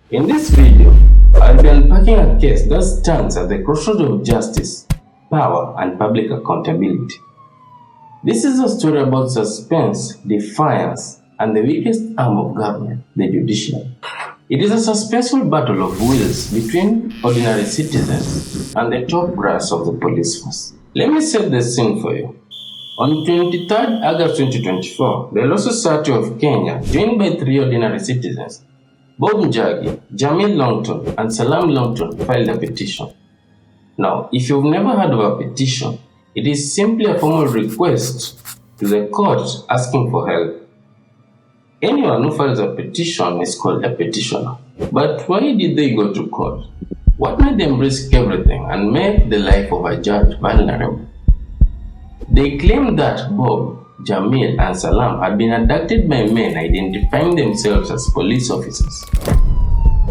In this video, I'll be unpacking a case that stands at the crossroads of justice, power, and public accountability. This is a story about suspense, defiance, and the weakest arm of government, the judiciary. It is a suspenseful battle of wills between ordinary citizens and the top brass of the police force. Let me set the scene for you. On 23rd August 2024, the Law Society of Kenya, joined by three ordinary citizens, Bob Njagi, Jamil Longton, and Salam Longton, filed a petition. Now, if you've never heard of a petition, it is simply a formal request to the court asking for help. Anyone who files a petition is called a petitioner. But why did they go to court? What made them risk everything and make the life of a judge vulnerable? They claimed that Bob, Jamil, and Salam had been abducted by men identifying themselves as police officers.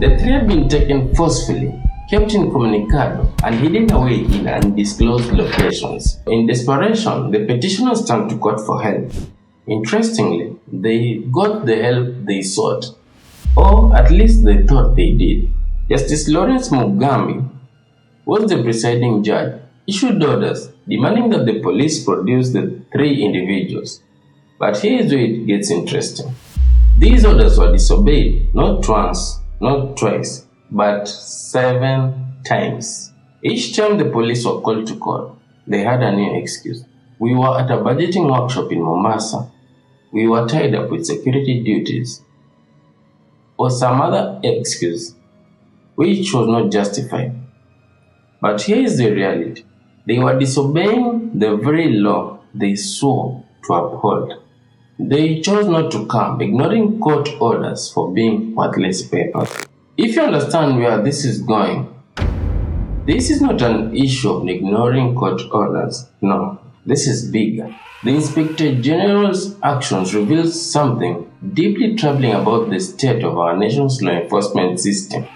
The three had been taken forcefully, kept incommunicado, and hidden away in undisclosed locations. In desperation, the petitioners turned to court for help. Interestingly, they got the help they sought, or at least they thought they did. Justice Lawrence Mugambi was the presiding judge, issued orders demanding that the police produce the three individuals. But here is where it gets interesting. These orders were disobeyed not once, not twice, but 7 times. Each time the police were called to court, they had a new excuse. We were at a budgeting workshop in Mombasa. We were tied up with security duties. Or some other excuse, which was not justified. But here is the reality. They were disobeying the very law they swore to uphold. They chose not to come, ignoring court orders for being worthless papers. If you understand where this is going, this is not an issue of ignoring court orders. No, this is bigger. The Inspector General's actions reveal something deeply troubling about the state of our nation's law enforcement system.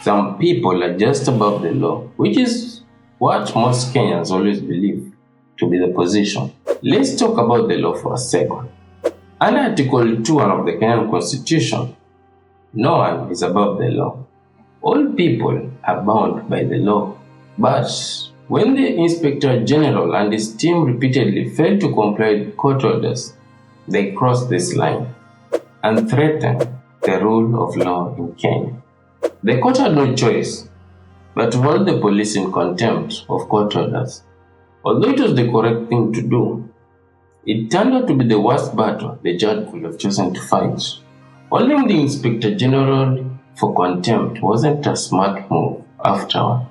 Some people are just above the law, which is what most Kenyans always believe to be the position. Let's talk about the law for a second. Under Article 2.1 of the Kenyan Constitution, no one is above the law. All people are bound by the law. But when the Inspector General and his team repeatedly fail to comply with court orders, they cross this line and threaten the rule of law in Kenya. The court had no choice but to hold the police in contempt of court orders. Although it was the correct thing to do, it turned out to be the worst battle the judge could have chosen to fight. Holding the Inspector General for contempt wasn't a smart move afterward.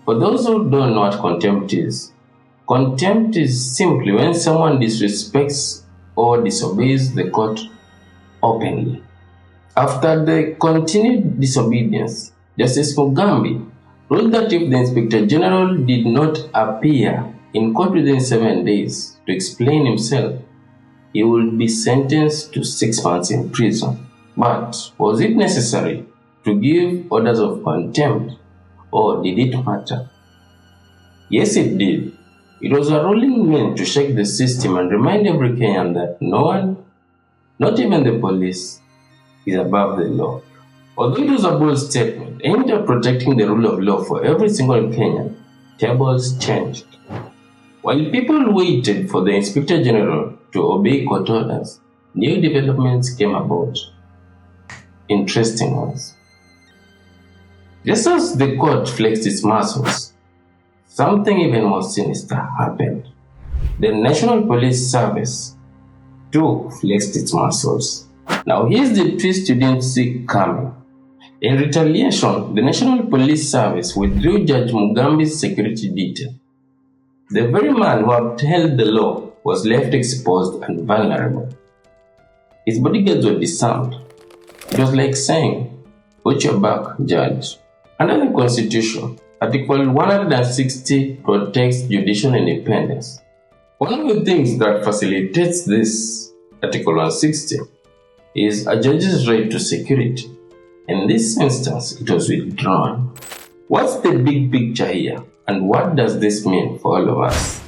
For those who don't know what contempt is simply when someone disrespects or disobeys the court openly. After the continued disobedience, Justice Mugambi ruled that if the Inspector General did not appear in court within 7 days to explain himself, he would be sentenced to 6 months in prison. But was it necessary to give orders of contempt, or did it matter? Yes, it did. It was a ruling meant to shake the system and remind every Kenyan that no one, not even the police, is above the law. Although it was a bold statement aimed at protecting the rule of law for every single Kenyan, tables changed. While people waited for the Inspector General to obey court orders, new developments came about. Interesting ones. Just as the court flexed its muscles, something even more sinister happened. The National Police Service too flexed its muscles. Now here's the twist you didn't see coming. In retaliation, the National Police Service withdrew Judge Mugambi's security detail. The very man who upheld the law was left exposed and vulnerable. His bodyguards were disarmed. It was like saying, "Watch your back, Judge." Under the Constitution, Article 160 protects judicial independence. One of the things that facilitates this, Article 160, is a judge's right to security. In this instance, it was withdrawn. What's the big picture here, and what does this mean for all of us?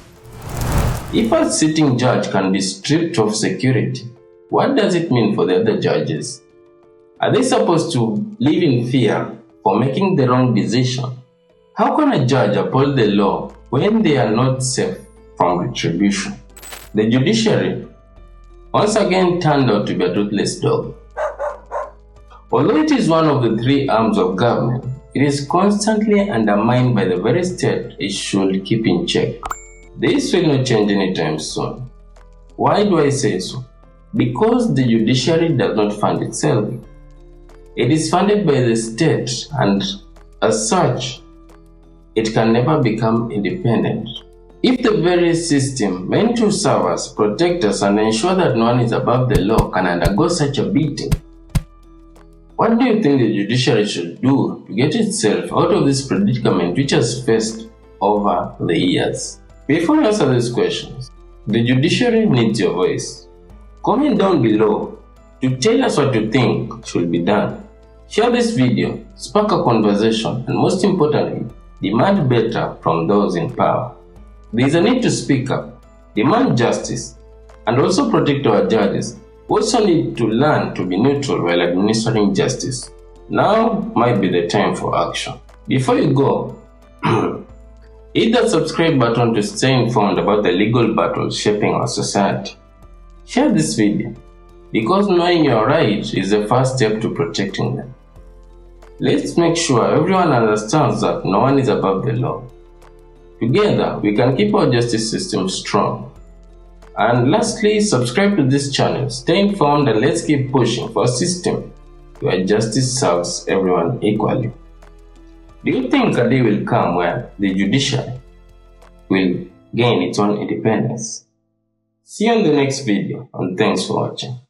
If a sitting judge can be stripped of security, what does it mean for the other judges? Are they supposed to live in fear for making the wrong decision? How can a judge uphold the law when they are not safe from retribution? The judiciary once again turned out to be a toothless dog. Although it is one of the three arms of government, it is constantly undermined by the very state it should keep in check. This will not change anytime soon. Why do I say so? Because the judiciary does not fund itself. It is funded by the state, and as such, it can never become independent. If the very system meant to serve us, protect us, and ensure that no one is above the law can undergo such a beating, what do you think the judiciary should do to get itself out of this predicament which has faced over the years? Before I answer these questions, the judiciary needs your voice. Comment down below to tell us what you think should be done. Share this video, spark a conversation, and most importantly, demand better from those in power. There is a need to speak up, demand justice, and also protect our judges. We also need to learn to be neutral while administering justice. Now might be the time for action. Before you go, hit that subscribe button to stay informed about the legal battles shaping our society. Share this video, because knowing your right is the first step to protecting them. Let's make sure everyone understands that no one is above the law. Together, we can keep our justice system strong. And lastly, subscribe to this channel, stay informed, and let's keep pushing for a system where justice serves everyone equally. Do you think a day will come where the judiciary will gain its own independence? See you in the next video, and thanks for watching.